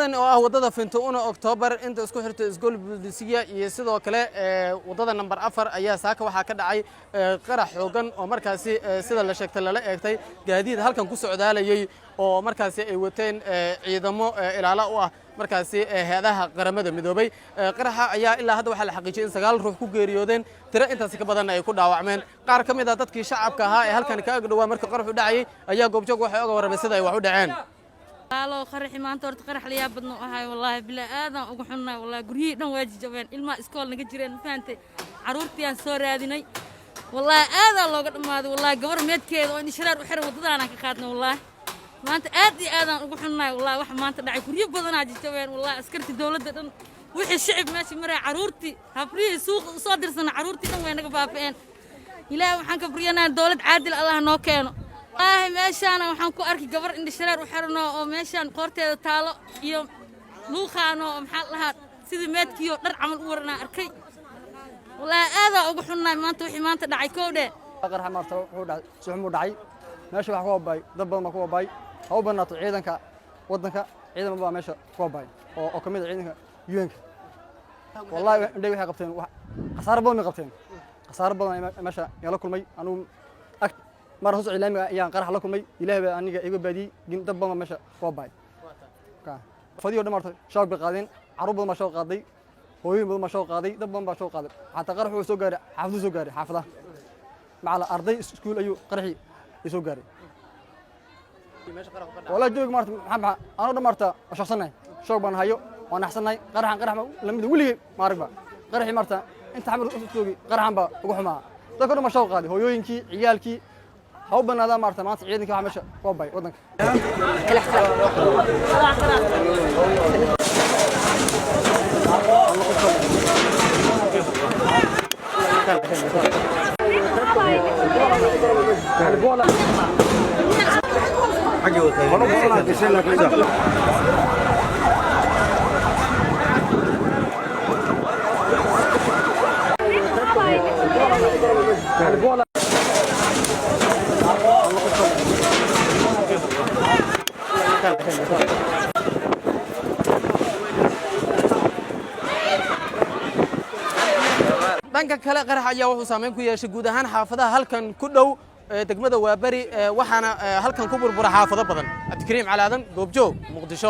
wadadan oo ah wadada Fintuuna October inta isku xirta isgool Booliisiya iyo sidoo kale wadada number 4 ayaa saaka waxa ka dhacay qarax xoogan oo markaasi sida la sheegtay lala eegtay gaadiid halkan ku socdaalayay oo markaasi ay wateen ciidamo ilaalo u ah markaasi hay'adaha qaramada midoobay qaraxa ayaa ilaa hadda waxa la xaqiijiyay in 9 ruux ku geeriyoodeen tiro intaas ka badan ay ku dhaawacmeen qaar ka mid ah dadkii shacabka ahaa ee halkan ka agdhawaa markii qaraxu dhacay ayaa goobjoog waxay uga warramay sida ay wax u dhaceen قالوا خرح ما أنت ورد خرح ليا بدنا هاي والله بلا آذان وقحنا والله قريه دم واجي جبان إلما إسكول نجرين فانتي عرورتي عن سوري هذيني والله آذان لو قد ما هذا والله قبر ميت كذا وإني شرار وحر وضدنا كخاتنا والله ما أنت آذان وقحنا والله واحد ما أنت داعي قريه بدنا عجي جبان والله أسكرتي دولة دن وحي الشعب ماشي مرة عرورتي هبريه سوق صادر سنة عرورتي دم وين قبافين إلى وحنا كبرينا دولة عادل الله نوكينو meeshaan waxaan ku arkay gabar indha shareer u xirno oo meeshaan qoorteeda taalo iyo luuqaano maxaa lahaa sidii meedkiyo dhar camal u warna arkay wallahi aada ugu xunnay maanta wixii maanta dhacay koodhe qarxa marta wuxuu dhacay suuxmu dhacay meesha wax ku waabay dad badan ma ku waabay haw banaato ciidanka wadanka ciidan baa meesha ku waabay oo kamid ciidanka UN-ka wallahi indhay waxay qabteen qasaar badan meesha yala kulmay anu mar hoos ciidaamada ayaan qarax la kulmay ilaahay aniga iga baadiyay dad badan meesha ku baay fadiyo dhamartay shaab qaadeen carruur badan ma soo qaaday hooyooyin badan ma soo qaaday dad badan ba soo qaaday xataa qarax uu soo gaaray xaafadaha macala arday iskuul ayuu qaraxi soo gaaray wala joog marta maxaa aanu dhamarta shaqsanay shoog baan hayo waan axsanay qarax la mid wiliga maaragba qaraxi marta inta xamar u soo qaraxan ba ugu xumaa dadka ma soo qaaday hooyooyinkii ciyaalkii هاو بنادى مارتا مانت عيدك واحد مشى كوباي ودنك dhanka kale qarax ayaa wuxuu saameyn ku yeeshay guud ahaan xaafadaha halkan ku dhow degmada Waabari waxaana halkan ku burbura xaafado badan Abdikariim Calaadan goobjoog Muqdisho